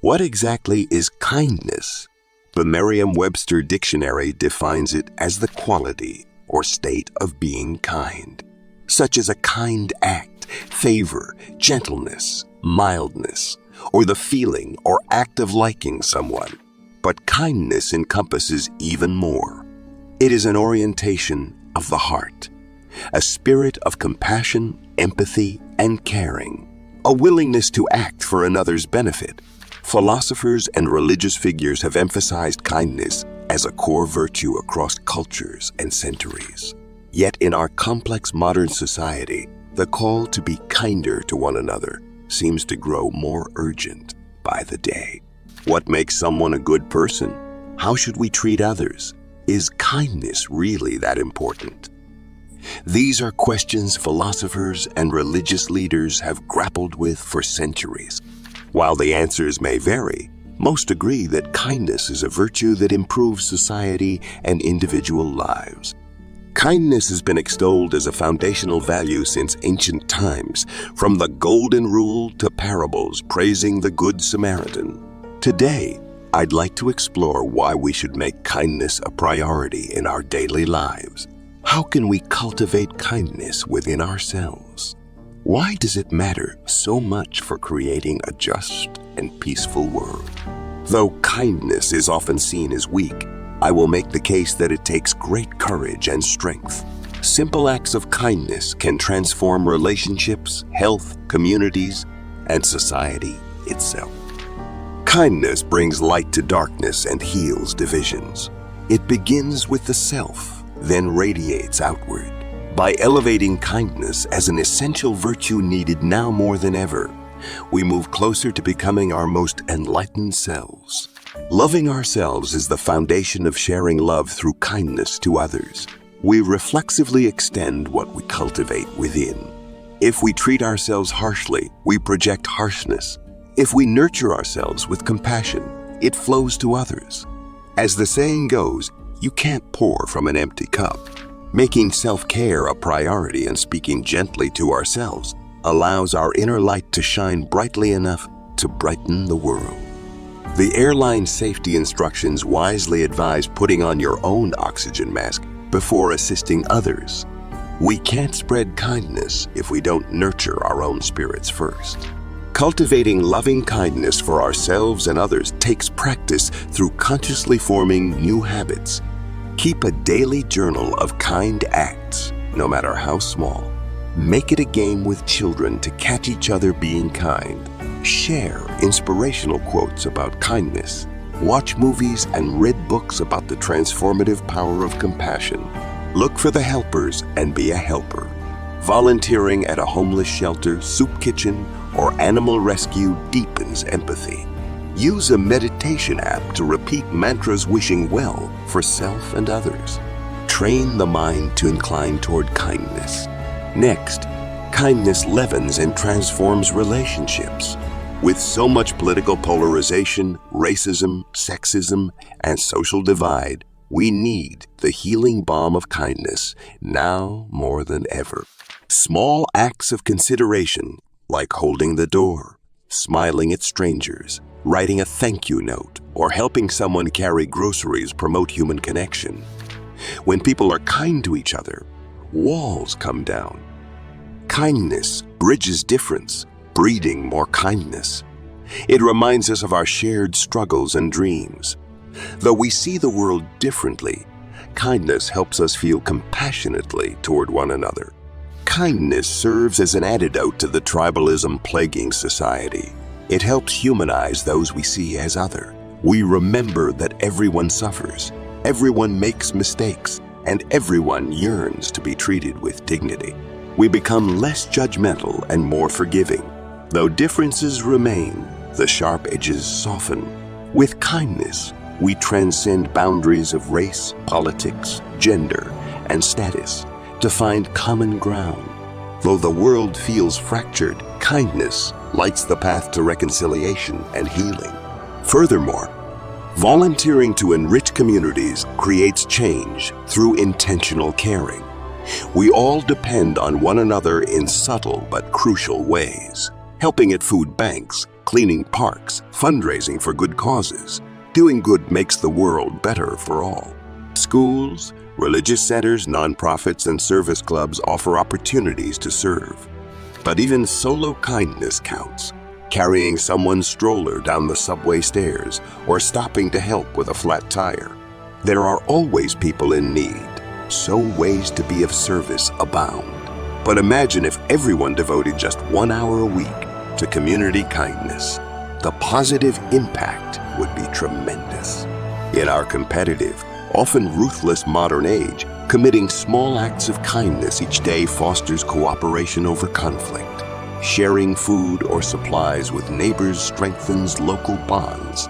What exactly is kindness? The Merriam-Webster Dictionary defines it as the quality or state of being kind, such as a kind act, favor, gentleness, mildness, or the feeling or act of liking someone. But kindness encompasses even more. It is an orientation of the heart, a spirit of compassion, empathy, and caring, a willingness to act for another's benefit. Philosophers and religious figures have emphasized kindness as a core virtue across cultures and centuries. Yet in our complex modern society, the call to be kinder to one another seems to grow more urgent by the day. What makes someone a good person? How should we treat others? Is kindness really that important? These are questions philosophers and religious leaders have grappled with for centuries. While the answers may vary, most agree that kindness is a virtue that improves society and individual lives. Kindness has been extolled as a foundational value since ancient times, from the Golden Rule to parables praising the Good Samaritan. Today, I'd like to explore why we should make kindness a priority in our daily lives. How can we cultivate kindness within ourselves? Why does it matter so much for creating a just and peaceful world? Though kindness is often seen as weak, I will make the case that it takes great courage and strength. Simple acts of kindness can transform relationships, health, communities, and society itself. Kindness brings light to darkness and heals divisions. It begins with the self, then radiates outward. By elevating kindness as an essential virtue needed now more than ever, we move closer to becoming our most enlightened selves. Loving ourselves is the foundation of sharing love through kindness to others. We reflexively extend what we cultivate within. If we treat ourselves harshly, we project harshness. If we nurture ourselves with compassion, it flows to others. As the saying goes, you can't pour from an empty cup. Making self-care a priority and speaking gently to ourselves allows our inner light to shine brightly enough to brighten the world. The airline safety instructions wisely advise putting on your own oxygen mask before assisting others. We can't spread kindness if we don't nurture our own spirits first. Cultivating loving kindness for ourselves and others takes practice through consciously forming new habits. Keep a daily journal of kind acts, no matter how small. Make it a game with children to catch each other being kind. Share inspirational quotes about kindness. Watch movies and read books about the transformative power of compassion. Look for the helpers and be a helper. Volunteering at a homeless shelter, soup kitchen, or animal rescue deepens empathy. Use a meditation app to repeat mantras wishing well for self and others. Train the mind to incline toward kindness. Next, kindness leavens and transforms relationships. With so much political polarization, racism, sexism, and social divide, we need the healing balm of kindness now more than ever. Small acts of consideration, like holding the door, smiling at strangers, writing a thank you note, or helping someone carry groceries promote human connection. When people are kind to each other, walls come down. Kindness bridges difference, breeding more kindness. It reminds us of our shared struggles and dreams. Though we see the world differently, kindness helps us feel compassionately toward one another. Kindness serves as an antidote to the tribalism plaguing society. It helps humanize those we see as other. We remember that everyone suffers, everyone makes mistakes, and everyone yearns to be treated with dignity. We become less judgmental and more forgiving. Though differences remain, the sharp edges soften. With kindness, we transcend boundaries of race, politics, gender, and status to find common ground. Though the world feels fractured, kindness lights the path to reconciliation and healing. Furthermore, volunteering to enrich communities creates change through intentional caring. We all depend on one another in subtle but crucial ways. helping at food banks, cleaning parks, fundraising for good causes. Doing good makes the world better for all. Schools, religious centers, nonprofits, and service clubs offer opportunities to serve. But even solo kindness counts. Carrying someone's stroller down the subway stairs or stopping to help with a flat tire. There are always people in need, so ways to be of service abound. But imagine if everyone devoted just 1 hour a week to community kindness. The positive impact would be tremendous. In our competitive, often ruthless modern age, committing small acts of kindness each day fosters cooperation over conflict. Sharing food or supplies with neighbors strengthens local bonds.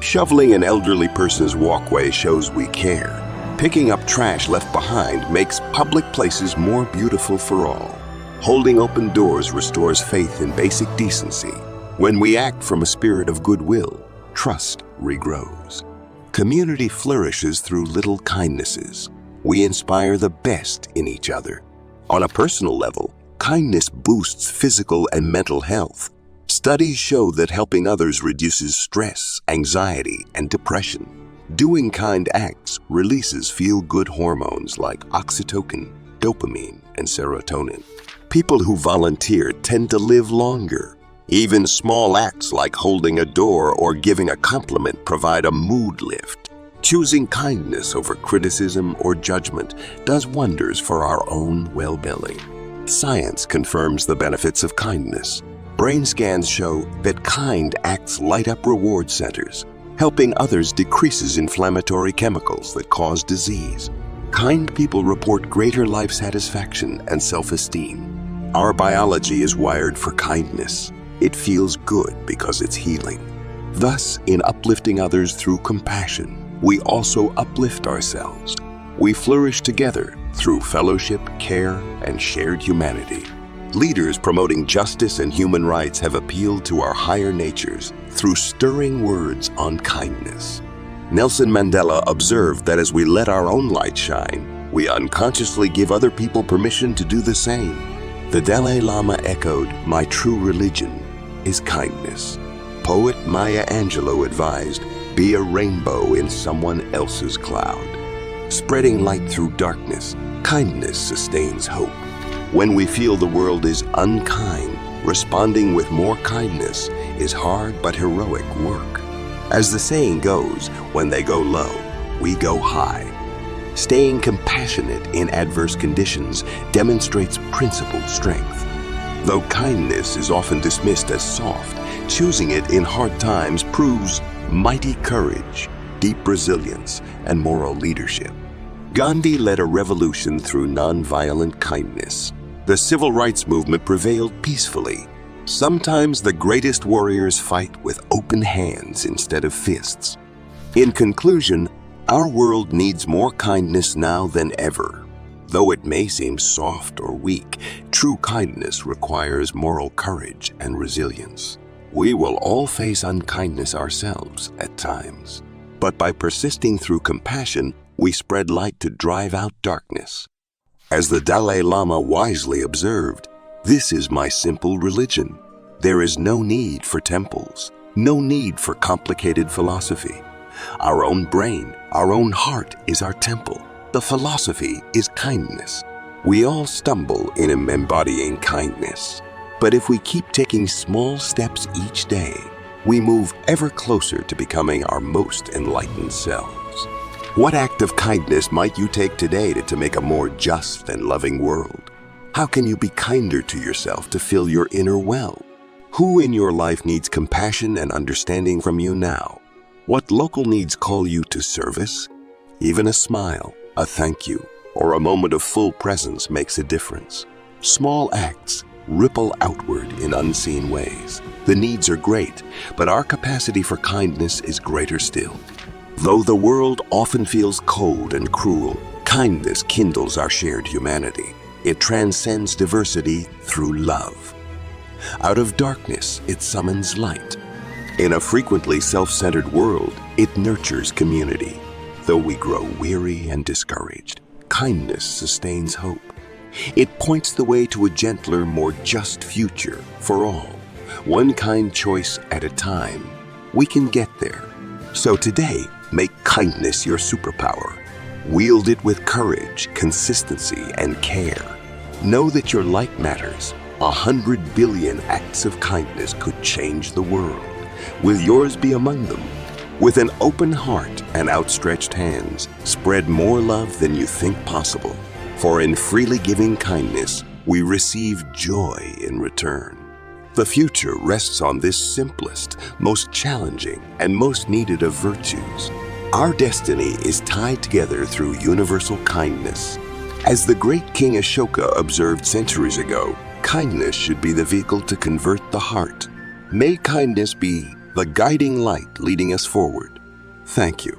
Shoveling an elderly person's walkway shows we care. Picking up trash left behind makes public places more beautiful for all. Holding open doors restores faith in basic decency. When we act from a spirit of goodwill, trust regrows. Community flourishes through little kindnesses. We inspire the best in each other. On a personal level, kindness boosts physical and mental health. Studies show that helping others reduces stress, anxiety, and depression. Doing kind acts releases feel-good hormones like oxytocin, dopamine, and serotonin. People who volunteer tend to live longer. Even small acts like holding a door or giving a compliment provide a mood lift. Choosing kindness over criticism or judgment does wonders for our own well-being. Science confirms the benefits of kindness. Brain scans show that kind acts light up reward centers. Helping others decreases inflammatory chemicals that cause disease. Kind people report greater life satisfaction and self-esteem. Our biology is wired for kindness. It feels good because it's healing. Thus, in uplifting others through compassion, we also uplift ourselves. We flourish together through fellowship, care, and shared humanity. Leaders promoting justice and human rights have appealed to our higher natures through stirring words on kindness. Nelson Mandela observed that as we let our own light shine, we unconsciously give other people permission to do the same. The Dalai Lama echoed, "My true religion is kindness." Poet Maya Angelou advised, "Be a rainbow in someone else's cloud." Spreading light through darkness, kindness sustains hope. When we feel the world is unkind, responding with more kindness is hard but heroic work. As the saying goes, when they go low, we go high. Staying compassionate in adverse conditions demonstrates principled strength. Though kindness is often dismissed as soft, choosing it in hard times proves mighty courage, deep resilience, and moral leadership. Gandhi led a revolution through nonviolent kindness. The civil rights movement prevailed peacefully. Sometimes the greatest warriors fight with open hands instead of fists. In conclusion, our world needs more kindness now than ever. Though it may seem soft or weak, true kindness requires moral courage and resilience. We will all face unkindness ourselves at times. But by persisting through compassion, we spread light to drive out darkness. As the Dalai Lama wisely observed, "This is my simple religion. There is no need for temples, no need for complicated philosophy. Our own brain, our own heart is our temple. The philosophy is kindness." We all stumble in embodying kindness. But if we keep taking small steps each day, we move ever closer to becoming our most enlightened selves. What act of kindness might you take today to make a more just and loving world? How can you be kinder to yourself to fill your inner well? Who in your life needs compassion and understanding from you now? What local needs call you to service? Even a smile, a thank you, or a moment of full presence makes a difference. Small acts ripple outward in unseen ways. The needs are great, but our capacity for kindness is greater still. Though the world often feels cold and cruel, kindness kindles our shared humanity. It transcends diversity through love. Out of darkness, it summons light. In a frequently self-centered world, it nurtures community. Though we grow weary and discouraged, kindness sustains hope. It points the way to a gentler, more just future for all. One kind choice at a time, we can get there. So today, make kindness your superpower. Wield it with courage, consistency, and care. Know that your light matters. 100 billion acts of kindness could change the world. Will yours be among them? With an open heart and outstretched hands, spread more love than you think possible. For in freely giving kindness, we receive joy in return. The future rests on this simplest, most challenging, and most needed of virtues. Our destiny is tied together through universal kindness. As the great King Ashoka observed centuries ago, kindness should be the vehicle to convert the heart. May kindness be the guiding light leading us forward. Thank you.